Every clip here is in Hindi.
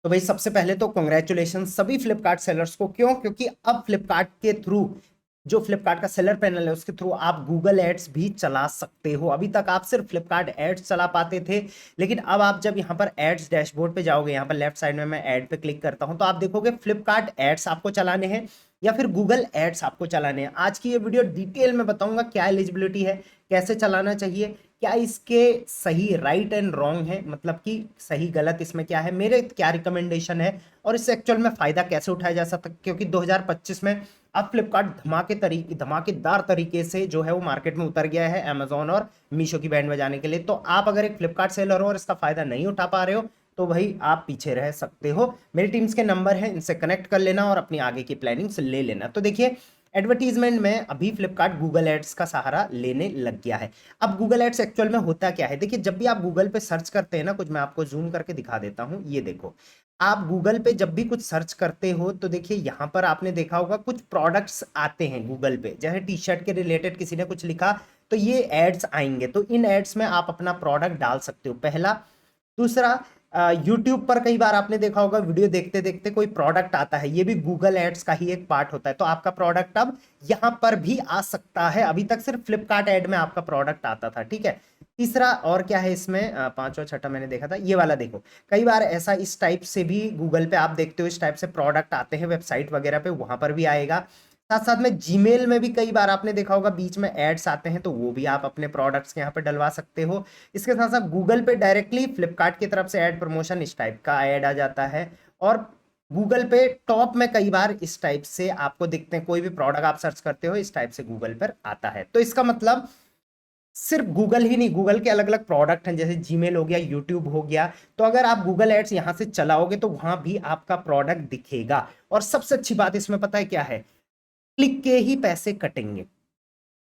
तो भाई सबसे पहले तो कॉन्ग्रेचुलेशन सभी फ्लिपकार्ट सेलर्स को। क्यों? क्योंकि अब फ्लिपकार्ट के थ्रू जो फ्लिपकार्ट का सेलर पैनल है उसके थ्रू आप गूगल एड्स भी चला सकते हो। अभी तक आप सिर्फ फ्लिपकार्ट एड्स चला पाते थे, लेकिन अब आप जब यहाँ पर एड्स डैशबोर्ड पे जाओगे, यहाँ पर लेफ्ट साइड में मैं ऐड पे क्लिक करता हूँ, तो आप देखोगे फ्लिपकार्ट एड्स आपको चलाने हैं या फिर गूगल एड्स आपको चलाने हैं। आज की ये वीडियो डिटेल में बताऊंगा क्या एलिजिबिलिटी है, कैसे चलाना चाहिए, क्या इसके सही राइट एंड रॉन्ग है, मतलब कि सही गलत इसमें क्या है, मेरे क्या रिकमेंडेशन है, और इससे एक्चुअल में फायदा कैसे उठाया जा सकता है। क्योंकि 2025 में अब फ्लिपकार्ट धमाकेदार तरीके से जो है वो मार्केट में उतर गया है अमेजोन और मीशो की बैंड बजाने के लिए। तो आप अगर एक फ्लिपकार्ट सेलर हो और इसका फायदा नहीं उठा पा रहे हो तो भाई आप पीछे रह सकते हो। मेरी टीम्स के नंबर है, इनसे कनेक्ट कर लेना और अपनी आगे की प्लानिंग्स ले लेना। तो देखिए, एडवर्टीजमेंट में अभी फ्लिपकार्ट गूगल एड्स का सहारा लेने लग गया है। अब गूगल एड्स एक्चुअल में होता क्या है, देखिए जब भी आप गूगल पे सर्च करते हैं ना, कुछ मैं आपको जूम करके दिखा देता हूं, ये देखो। आप गूगल पे जब भी कुछ सर्च करते हो तो देखिए यहाँ पर आपने देखा होगा कुछ प्रोडक्ट्स आते हैं गूगल पे, जैसे टी शर्ट के रिलेटेड किसी ने कुछ लिखा तो ये एड्स आएंगे। तो इन एड्स में आप अपना प्रोडक्ट डाल सकते हो, पहला। दूसरा, यूट्यूब पर कई बार आपने देखा होगा वीडियो देखते देखते कोई प्रोडक्ट आता है, ये भी गूगल एड्स का ही एक पार्ट होता है। तो आपका प्रोडक्ट अब यहां पर भी आ सकता है, अभी तक सिर्फ फ्लिपकार्ट एड में आपका प्रोडक्ट आता था, ठीक है। तीसरा और क्या है इसमें, पांचवा छठा मैंने देखा था, ये वाला देखो। कई बार ऐसा इस टाइप से भी गूगल पे आप देखते हो, इस टाइप से प्रोडक्ट आते हैं वेबसाइट वगैरह पे, वहां पर भी आएगा। साथ साथ में जीमेल में भी कई बार आपने देखा होगा बीच में एड्स आते हैं, तो वो भी आप अपने प्रोडक्ट्स के यहाँ पे डलवा सकते हो। इसके साथ साथ गूगल पे डायरेक्टली फ्लिपकार्ट की तरफ से एड प्रमोशन इस टाइप का ऐड आ जाता है। और गूगल पे टॉप में कई बार इस टाइप से आपको दिखते हैं, कोई भी प्रोडक्ट आप सर्च करते हो इस टाइप से गूगल पर आता है। तो इसका मतलब सिर्फ गूगल ही नहीं, गूगल के अलग अलग प्रोडक्ट हैं, जैसे जीमेल हो गया, यूट्यूब हो गया। तो अगर आप गूगल एड्स यहां से चलाओगे तो वहां भी आपका प्रोडक्ट दिखेगा। और सबसे अच्छी बात इसमें पता है क्या है, क्लिक के ही पैसे कटेंगे,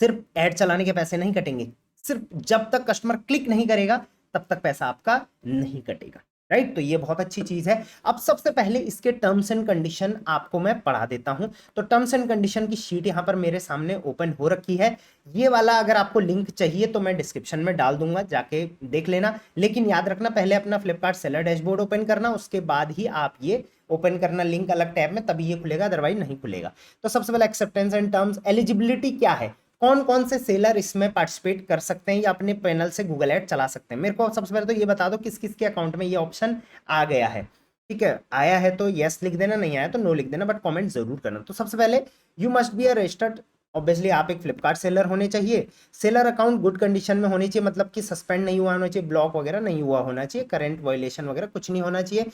सिर्फ ऐड चलाने के पैसे नहीं कटेंगे। सिर्फ जब तक कस्टमर क्लिक नहीं करेगा तब तक पैसा आपका नहीं कटेगा, राइट। तो ये बहुत अच्छी चीज है। अब सबसे पहले इसके टर्म्स एंड कंडीशन आपको मैं पढ़ा देता हूं। तो टर्म्स एंड कंडीशन की शीट यहां पर मेरे सामने ओपन हो रखी है। ये वाला अगर आपको लिंक चाहिए तो मैं डिस्क्रिप्शन में डाल दूंगा, जाके देख लेना। लेकिन याद रखना, पहले अपना फ्लिपकार्ट सेलर डैशबोर्ड ओपन करना, उसके बाद ही आप ये ओपन करना लिंक अलग टैब में, तभी ये खुलेगा, अदरवाइज नहीं खुलेगा। तो सबसे पहले एक्सेप्टेंस एंड टर्म्स, एलिजिबिलिटी क्या है, कौन कौन से सेलर इसमें पार्टिसिपेट कर सकते हैं या अपने पैनल से गूगल एड चला सकते हैं। मेरे को सबसे पहले तो ये बता दो किस किस के अकाउंट में ये ऑप्शन आ गया है। ठीक है, आया है तो यस लिख देना, नहीं आया तो नो लिख देना, बट कमेंट जरूर करना। तो सबसे पहले you must be a registered, obviously आप एक फ्लिपकार्ट सेलर होने चाहिए। सेलर अकाउंट गुड कंडीशन में होनी चाहिए, मतलब कि सस्पेंड नहीं हुआ होना चाहिए, ब्लॉक वगैरह नहीं हुआ होना चाहिए, करंट वायलेशन वगैरह कुछ नहीं होना चाहिए।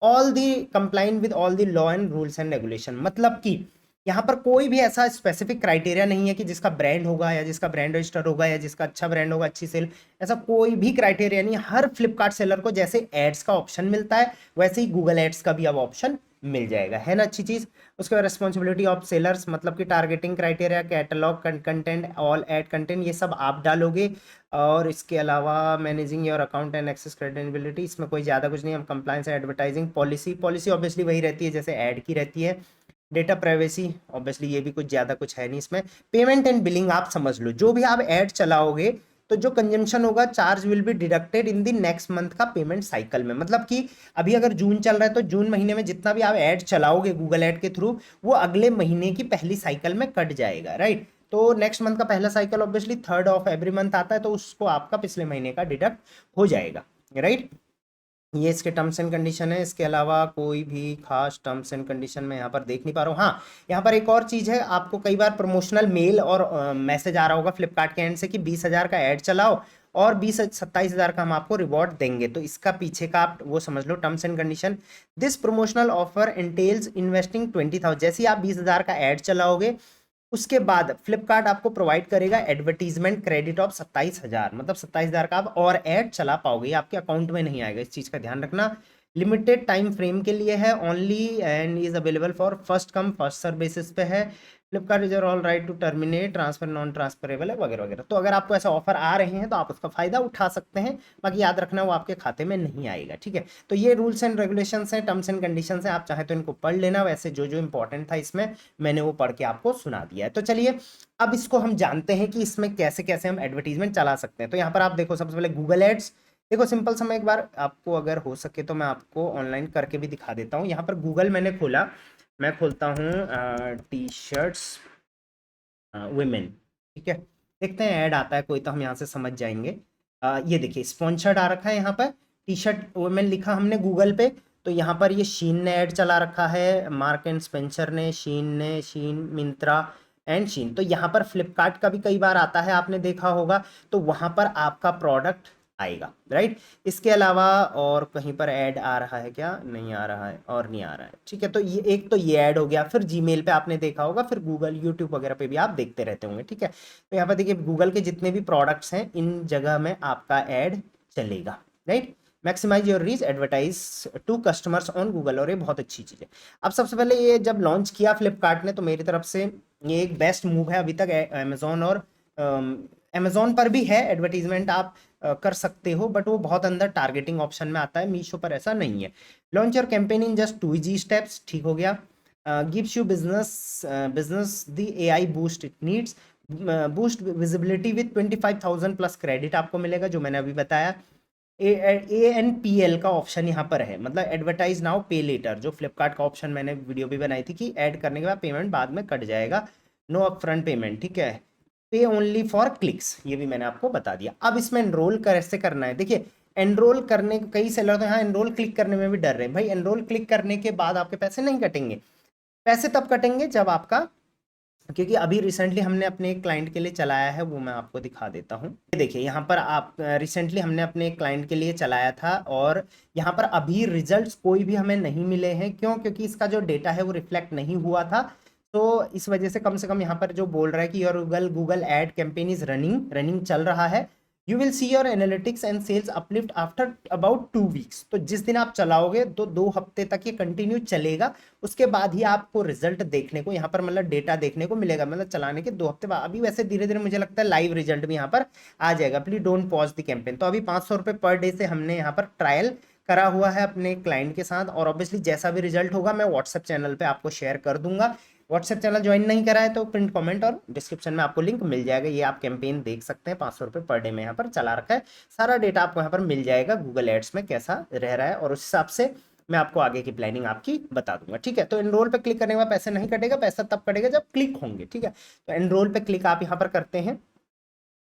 All the comply with all the law and rules and regulation, मतलब कि यहाँ पर कोई भी ऐसा स्पेसिफिक क्राइटेरिया नहीं है कि जिसका ब्रांड होगा या जिसका ब्रांड रजिस्टर होगा या जिसका अच्छा ब्रांड होगा, अच्छी सेल, ऐसा कोई भी क्राइटेरिया नहीं है। हर फ्लिपकार्ट सेलर को जैसे एड्स का ऑप्शन मिलता है वैसे ही गूगल एड्स का भी अब ऑप्शन मिल जाएगा, है ना अच्छी चीज। उसके बाद रिस्पॉन्सिबिलिटी ऑफ सेलर्स, मतलब कि targeting criteria, catalogue content, all ad content, ये सब आप डालोगे। और इसके अलावा managing your account and access credibility, इसमें कोई ज़्यादा कुछ नहीं है। Compliance advertising policy, policy obviously वही रहती है जैसे ऐड की रहती है। डेटा प्राइवेसी, ऑब्वियसली ये भी कुछ ज़्यादा कुछ है नहीं इसमें। पेमेंट एंड बिलिंग आप समझ लो, जो भी आप ऐड चलाओगे तो जो कंजम्पशन होगा charge will be deducted in the next month का पेमेंट साइकिल में। मतलब कि अभी अगर जून चल रहा है तो जून महीने में जितना भी आप ऐड चलाओगे गूगल ऐड के थ्रू वो अगले महीने की पहली साइकिल में कट जाएगा, राइट। तो नेक्स्ट मंथ का पहला cycle obviously 3rd of every month आता है, तो उसको आपका पिछले महीने का डिडक्ट हो जाएगा, राइट। ये इसके टर्म्स एंड कंडीशन है। इसके अलावा कोई भी खास टर्म्स एंड कंडीशन में यहाँ पर देख नहीं पा रहा हूँ। हाँ, यहाँ पर एक और चीज़ है, आपको कई बार प्रमोशनल मेल और मैसेज आ रहा होगा फ्लिपकार्ट के एंड से कि 20,000 का ऐड चलाओ और 27,000 का हम आपको रिवॉर्ड देंगे। तो इसका पीछे का आप वो समझ लो terms and condition. This promotional offer entails investing 20,000, जैसे ही आप 20,000 का ऐड चलाओगे उसके बाद फ्लिपकार्ट आपको प्रोवाइड करेगा एडवर्टीजमेंट क्रेडिट ऑफ 27,000, मतलब 27,000 का आप और ऐड चला पाओगे, आपके अकाउंट में नहीं आएगा, इस चीज का ध्यान रखना। लिमिटेड टाइम फ्रेम के लिए है only and is available for first come first serve basis पे है। Flipkart is all right to terminate transfer non transferable है वगैरह वगैरह। तो अगर आपको ऐसा ऑफर आ रहे हैं तो आप उसका फायदा उठा सकते हैं, बाकी याद रखना वो आपके खाते में नहीं आएगा, ठीक है। तो ये रूल्स एंड रेगुलेशंस हैं, टर्म्स एंड कंडीशंस हैं, आप चाहे तो इनको पढ़ लेना। वैसे जो जो इंपॉर्टेंट था इसमें मैंने वो पढ़ के आपको सुना दिया है। तो चलिए अब इसको हम जानते हैं कि इसमें कैसे कैसे हम एडवर्टीजमेंट चला सकते हैं। तो यहाँ पर आप देखो सबसे पहले गूगल एड्स, देखो सिंपल सा मैं एक बार आपको अगर हो सके तो मैं आपको ऑनलाइन करके भी दिखा देता हूँ। यहाँ पर गूगल मैंने खोला, मैं खोलता हूँ टी शर्ट्स वुमेन, ठीक है। देखते हैं ऐड आता है कोई तो हम यहाँ से समझ जाएंगे। ये देखिए स्पॉन्सर्ड आ रखा है यहाँ पर, टी शर्ट वुमेन लिखा हमने गूगल पे। तो यहाँ पर ये शीन ने ऐड चला रखा है, मार्क एंड स्पेंसर ने, शीन मिंत्रा एंड शीन। तो यहाँ पर फ्लिपकार्ट का भी कई बार आता है, आपने देखा होगा। तो वहाँ पर आपका प्रोडक्ट आएगा, राइट। इसके अलावा और कहीं पर ऐड आ रहा है क्या? नहीं आ रहा है और नहीं आ रहा है, ठीक है। तो ये एक तो ये ऐड हो गया, फिर जीमेल पे आपने देखा होगा, फिर गूगल यूट्यूब वगैरह पे भी आप देखते रहते होंगे, ठीक है। तो यहाँ पर देखिए गूगल के जितने भी प्रोडक्ट्स हैं इन जगह में आपका ऐड चलेगा, right. Maximise your reach advertise to customers on Google, और ये बहुत अच्छी चीज़ है। अब सबसे पहले ये जब लॉन्च किया फ्लिपकार्ट ने तो मेरी तरफ से ये एक बेस्ट मूव है अभी तक। अमेजोन और अमेजोन पर भी है एडवर्टीजमेंट, आप कर सकते हो, बट वो बहुत अंदर टारगेटिंग ऑप्शन में आता है। मीशो पर ऐसा नहीं है। Launch your campaign in just 2 G steps, ठीक हो गया। Gives you business the AI boost it needs, boost visibility with 25,000 plus credit आपको मिलेगा, जो मैंने अभी बताया। ANPL का ऑप्शन यहाँ पर है, मतलब एडवर्टाइज नाउ पे लेटर, जो फ्लिपकार्ट का ऑप्शन मैंने वीडियो भी बनाई थी कि ऐड करने के बाद पेमेंट बाद में कट जाएगा, नो अपफ्रंट पेमेंट, ठीक है। पे ओनली फॉर क्लिक्स, ये भी मैंने आपको बता दिया। अब इसमें एनरोल कैसे करना है, देखिए एनरोल करने, कई सेलर तो यहाँ एनरोल क्लिक करने में भी डर रहे हैं। भाई एनरोल क्लिक करने के बाद आपके पैसे नहीं कटेंगे, पैसे तब कटेंगे जब आपका, क्योंकि अभी रिसेंटली हमने अपने एक क्लाइंट के लिए चलाया है, वो मैं आपको दिखा देता हूँ। ये देखिए यहाँ पर आप रिसेंटली हमने अपने एक क्लाइंट के लिए चलाया था, और यहाँ पर अभी रिजल्ट्स कोई भी हमें नहीं मिले हैं। क्यों? क्योंकि इसका जो डेटा है वो रिफ्लेक्ट नहीं हुआ था। तो इस वजह से कम यहाँ पर जो बोल रहा है कि your Google ad campaign is running चल रहा है, you will see your analytics and sales uplift after about 2 weeks. तो जिस दिन आप चलाओगे तो 2 हफ्ते तक ये कंटिन्यू चलेगा, उसके बाद ही आपको रिजल्ट देखने को यहाँ पर, मतलब डेटा देखने को मिलेगा, मतलब चलाने के 2 हफ्ते बाद। अभी वैसे धीरे धीरे मुझे लगता है लाइव रिजल्ट भी यहाँ पर आ जाएगा। Please don't pause the campaign. तो अभी 500 रुपये पर डे से हमने यहाँ पर ट्रायल करा हुआ है अपने क्लाइंट के साथ, और ऑब्वियसली जैसा भी रिजल्ट होगा मैं व्हाट्सएप चैनल पे आपको शेयर कर दूंगा। व्हाट्सएप चैनल ज्वाइन नहीं करा है तो पिन कमेंट और डिस्क्रिप्शन में आपको लिंक मिल जाएगा, ये आप कैंपेन देख सकते हैं। 500 रुपये पर डे में यहाँ पर चला रखा है, सारा डेटा आपको यहाँ पर मिल जाएगा गूगल एड्स में कैसा रह रहा है, और उस हिसाब से मैं आपको आगे की प्लानिंग आपकी बता दूंगा, ठीक है। तो एनरोल पे क्लिक करने के बाद पैसे नहीं कटेगा, पैसा तब कटेगा जब क्लिक होंगे, ठीक है। तो एनरोल पे क्लिक आप यहाँ पर करते हैं,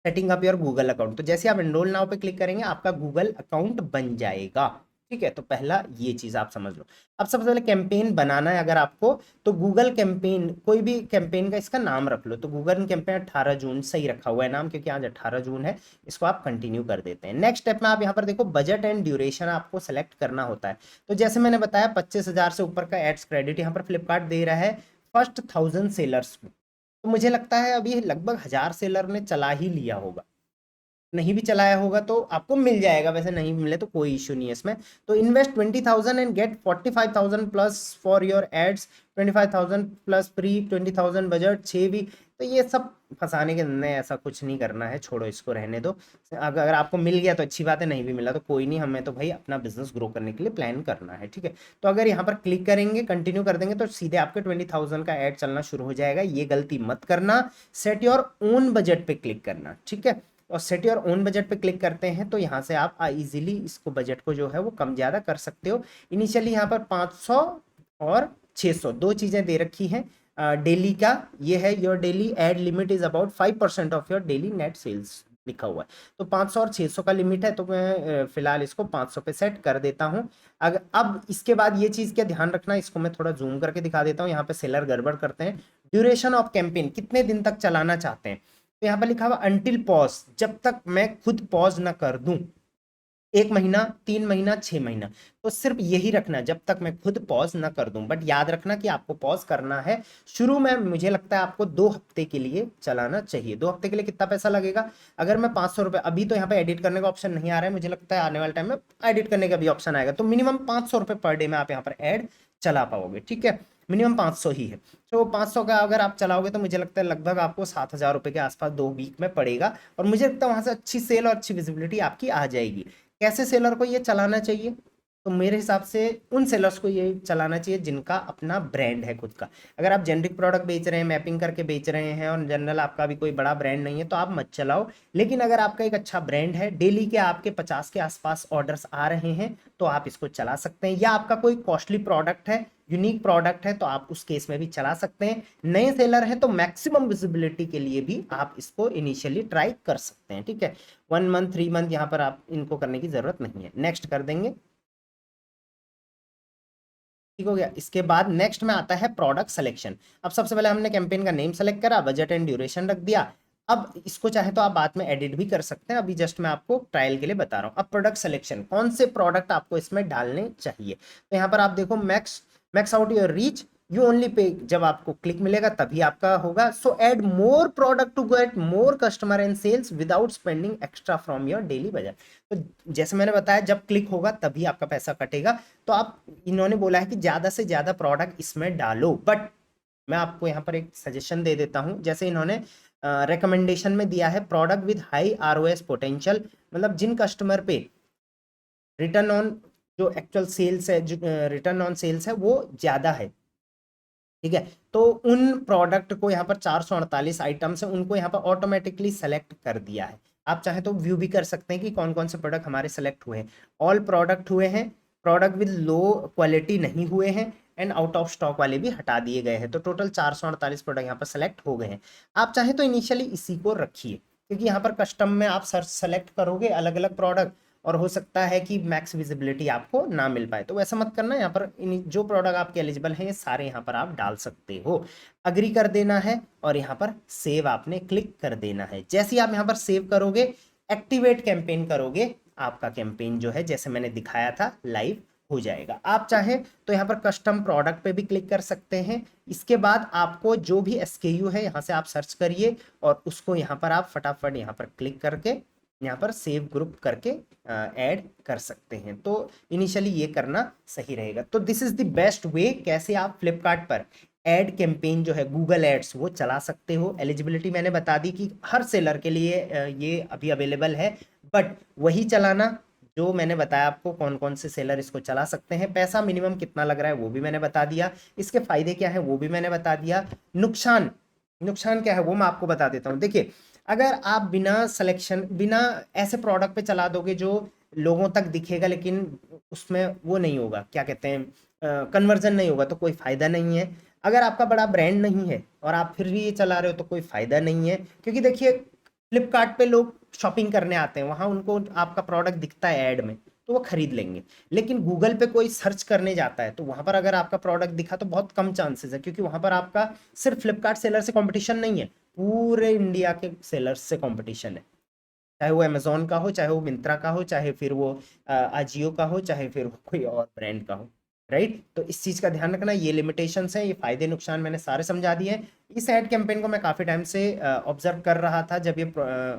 setting up your Google account. तो जैसे आप एनरोल नाउ पे क्लिक करेंगे आपका गूगल अकाउंट बन जाएगा, ठीक है। तो पहला ये चीज आप समझ लो। अब सबसे पहले कैंपेन बनाना है अगर आपको, तो गूगल कैंपेन, कोई भी कैंपेन का इसका नाम रख लो। तो गूगल कैंपेन 18 जून सही रखा हुआ है नाम, क्योंकि आज 18 जून है। इसको आप कंटिन्यू कर देते हैं। नेक्स्ट स्टेप में आप यहाँ पर देखो बजट एंड ड्यूरेशन आपको सेलेक्ट करना होता है। तो जैसे मैंने बताया 25,000 से ऊपर का एड्स क्रेडिट यहाँ पर फ्लिपकार्ट दे रहा है फर्स्ट 1000 सेलर्स को। तो मुझे लगता है अभी लगभग 1000 सेलर ने चला ही लिया होगा, नहीं भी चलाया होगा तो आपको मिल जाएगा, वैसे नहीं मिले तो कोई इश्यू नहीं है इसमें। तो invest 20,000 and get 45,000 plus for your ads, 25,000 plus free, 20,000 budget, 6 week. तो ये सब फंसाने के अंदर, ऐसा कुछ नहीं करना है, छोड़ो इसको, रहने दो। अगर आपको मिल गया तो अच्छी बात है, नहीं भी मिला तो कोई नहीं, हमें तो भाई अपना बिजनेस ग्रो करने के लिए प्लान करना है, ठीक है। तो अगर यहाँ पर क्लिक करेंगे, कंटिन्यू कर देंगे, तो सीधे आपके 20,000 का एड चलना शुरू हो जाएगा। ये गलती मत करना, सेट योर ओन बजट पे क्लिक करना, ठीक है। और सेट योर ओन बजट पे क्लिक करते हैं तो यहाँ से आप इजीली इसको बजट को जो है वो कम ज़्यादा कर सकते हो। इनिशियली यहाँ पर 500 और 600 दो चीज़ें दे रखी हैं। डेली का ये है, your daily ad limit is about 5% of your daily net sales लिखा हुआ है। तो 500 और 600 का लिमिट है, तो मैं फिलहाल इसको 500 पे सेट कर देता हूँ। अगर अब इसके बाद ये चीज़ क्या ध्यान रखना, इसको मैं थोड़ा जूम करके दिखा देता हूँ। यहाँ पे सेलर गड़बड़ करते हैं। ड्यूरेशन ऑफ कैंपेन, कितने दिन तक चलाना चाहते हैं, तो यहाँ पर लिखा हुआ अंटिल पॉज, जब तक मैं खुद पॉज ना कर दूं। 1 महीना, 3 महीना, 6 महीना, तो सिर्फ यही रखना, जब तक मैं खुद पॉज ना कर दूं। बट याद रखना कि आपको पॉज करना है शुरू में। मुझे लगता है आपको 2 हफ्ते के लिए चलाना चाहिए। 2 हफ्ते के लिए कितना पैसा लगेगा, अगर मैं 500 रुपये, अभी तो यहाँ पे एडिट करने का ऑप्शन नहीं आ रहा है, मुझे लगता है आने वाले टाइम में एडिट करने का भी ऑप्शन आएगा। तो मिनिमम 500 रुपये पर डे में आप यहाँ पर एड चला पाओगे, ठीक है। मिनिमम 500 ही है। तो 500 का अगर आप चलाओगे तो मुझे लगता है लगभग आपको 7,000 रुपये के आसपास 2 वीक में पड़ेगा, और मुझे लगता है वहां से अच्छी सेल और अच्छी विजिबिलिटी आपकी आ जाएगी। कैसे सेलर को ये चलाना चाहिए, तो मेरे हिसाब से उन सेलर्स को ये चलाना चाहिए जिनका अपना ब्रांड है खुद का। अगर आप जेनरिक प्रोडक्ट बेच रहे हैं, मैपिंग करके बेच रहे हैं और जनरल आपका भी कोई बड़ा ब्रांड नहीं है तो आप मत चलाओ। लेकिन अगर आपका एक अच्छा ब्रांड है, डेली के आपके 50 के आसपास ऑर्डर्स आ रहे हैं, तो आप इसको चला सकते हैं। या आपका कोई कॉस्टली प्रोडक्ट है, यूनिक प्रोडक्ट है, तो आप उस केस में भी चला सकते हैं। नए सेलर हैं तो मैक्सिमम विजिबिलिटी के लिए भी आप इसको इनिशियली ट्राई कर सकते हैं। ठीक है, 1 मंथ 3 मंथ यहाँ पर आप इनको करने की जरूरत नहीं है। नेक्स्ट कर देंगे, ठीक हो गया। इसके बाद नेक्स्ट में आता है प्रोडक्ट सिलेक्शन। अब सबसे पहले हमने कैंपेन का नेम सेलेक्ट करा, बजट एंड ड्यूरेशन रख दिया। अब इसको चाहे तो आप बाद में एडिट भी कर सकते हैं, अभी जस्ट मैं आपको ट्रायल के लिए बता रहा हूँ। अब प्रोडक्ट सिलेक्शन, कौन से प्रोडक्ट आपको इसमें डालने चाहिए, तो यहाँ पर आप देखो max max out your reach, you only pay, जब आपको क्लिक मिलेगा तभी आपका होगा। So add more product to get more customer and sales without spending extra from your daily budget. तो जैसे मैंने बताया, जब क्लिक होगा तभी आपका पैसा कटेगा। तो आप, इन्होंने बोला है कि ज्यादा से ज्यादा प्रोडक्ट इसमें डालो, बट मैं आपको यहाँ पर एक सजेशन दे देता हूँ। जैसे इन्होंने रिकमेंडेशन में दिया है product with high ROS potential, मतलब जिन कस्टमर पे रिटर्न ऑन, जो एक्चुअल सेल्स है, जो रिटर्न ऑन सेल्स है वो ज्यादा है। ठीक है, तो उन प्रोडक्ट को यहाँ पर 448 आइटम्स है, उनको यहाँ पर ऑटोमेटिकली सेलेक्ट कर दिया है। आप चाहे तो व्यू भी कर सकते हैं कि कौन कौन से प्रोडक्ट हमारे सेलेक्ट हुए हैं। ऑल प्रोडक्ट हुए हैं, प्रोडक्ट विद लो क्वालिटी नहीं हुए हैं, एंड आउट ऑफ स्टॉक वाले भी हटा दिए गए हैं। तो टोटल 448 प्रोडक्ट यहाँ पर सेलेक्ट हो गए हैं। आप चाहे तो इनिशियली इसी को रखिए, क्योंकि यहाँ पर कस्टम में आप सर्च सेलेक्ट करोगे अलग अलग प्रोडक्ट, और हो सकता है कि मैक्स विजिबिलिटी आपको ना मिल पाए। तो वैसा मत करना, यहाँ पर जो प्रोडक्ट आपके एलिजिबल हैं ये सारे यहाँ पर आप डाल सकते हो। अग्री कर देना है और यहाँ पर सेव आपने क्लिक कर देना है। जैसे ही आप यहाँ पर सेव करोगे, एक्टिवेट कैंपेन करोगे, आपका कैंपेन जो है जैसे मैंने दिखाया था लाइव हो जाएगा। आप चाहें तो यहाँ पर कस्टम प्रोडक्ट पे भी क्लिक कर सकते हैं। इसके बाद आपको जो भी एसकेयू है यहाँ से आप सर्च करिए और उसको यहाँ पर आप फटाफट यहाँ पर क्लिक करके यहाँ पर सेव ग्रुप करके ऐड कर सकते हैं। तो इनिशियली ये करना सही रहेगा। तो this is the best way कैसे आप फ्लिपकार्ट पर एड कैंपेन जो है गूगल एड्स वो चला सकते हो। एलिजिबिलिटी मैंने बता दी कि हर सेलर के लिए ये अभी अवेलेबल है, बट वही चलाना जो मैंने बताया आपको कौन कौन से सेलर इसको चला सकते हैं। पैसा मिनिमम कितना लग रहा है वो भी मैंने बता दिया, इसके फायदे क्या है वो भी मैंने बता दिया। नुकसान नुकसान क्या है वो मैं आपको बता देता हूँ। देखिए, अगर आप बिना सिलेक्शन, बिना ऐसे प्रोडक्ट पे चला दोगे जो लोगों तक दिखेगा लेकिन उसमें वो नहीं होगा, क्या कहते हैं, कन्वर्जन नहीं होगा, तो कोई फायदा नहीं है। अगर आपका बड़ा ब्रांड नहीं है और आप फिर भी ये चला रहे हो तो कोई फायदा नहीं है। क्योंकि देखिए, फ्लिपकार्ट पे लोग शॉपिंग करने आते हैं, वहां उनको आपका प्रोडक्ट दिखता है ऐड में तो वो खरीद लेंगे। लेकिन गूगल पे कोई सर्च करने जाता है तो वहां पर अगर आपका प्रोडक्ट दिखा तो बहुत कम चांसेस है, क्योंकि वहां पर आपका सिर्फ फ्लिपकार्ट सेलर से कंपटीशन नहीं है, पूरे इंडिया के सेलर्स से कंपटीशन है। चाहे वो अमेजोन का हो, चाहे वो मिंत्रा का हो, चाहे फिर वो अजियो का हो, चाहे फिर वो कोई और ब्रांड का हो। राइट, तो इस चीज का ध्यान रखना। ये लिमिटेशंस हैं, ये फायदे नुकसान मैंने सारे समझा दिए हैं। इस एड कैंपेन को मैं काफी टाइम से ऑब्जर्व कर रहा था जब ये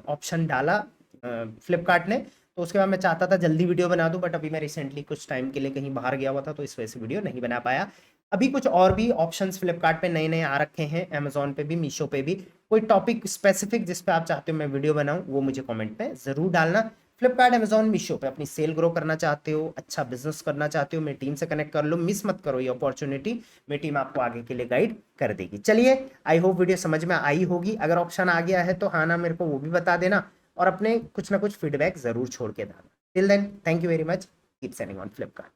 ऑप्शन डाला फ्लिपकार्ट ने, तो उसके बाद मैं चाहता था जल्दी वीडियो बना दूं, बट अभी मैं रिसेंटली कुछ टाइम के लिए कहीं बाहर गया हुआ था तो इस वजह से वीडियो नहीं बना पाया। अभी कुछ और भी ऑप्शंस फ्लिपकार्ट पे नए नए आ रखे हैं, अमेजोन पे भी, मीशो पे भी। कोई टॉपिक स्पेसिफिक जिस पे आप चाहते हो मैं वीडियो बनाऊं वो मुझे कमेंट में जरूर डालना। फ्लिपकार्ट, अमेजोन, मीशो पे अपनी सेल ग्रो करना चाहते हो, अच्छा बिजनेस करना चाहते हो, मेरी टीम से कनेक्ट कर लो, मिस मत करो ये अपॉर्चुनिटी। मेरी टीम आपको आगे के लिए गाइड कर देगी। चलिए, आई होप वीडियो समझ में आई होगी। अगर ऑप्शन आ गया है तो हाँ ना मेरे को वो भी बता देना, और अपने कुछ ना कुछ फीडबैक जरूर छोड़ के देना। Till then, thank you very much, keep selling on Flipkart.